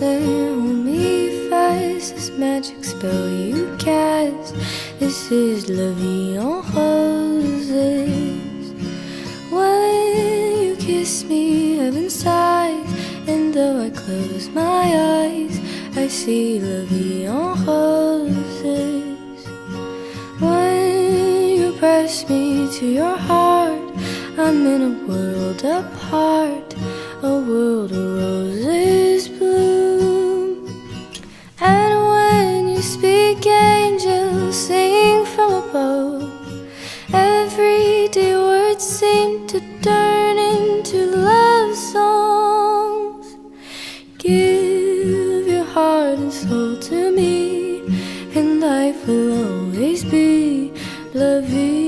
listen, hold me fast. This magic spell you cast, this is La Vie en Roses. When you kiss me, heaven sighs, and though I close my eyes, I see La Vie en Roses. When you press me to your heart, I'm in a world apart, a world of roses bloom. And when you speak, angels sing from above. Everyday words seem to turn into love songs. Give your heart and soul to me, and life will always be La Vie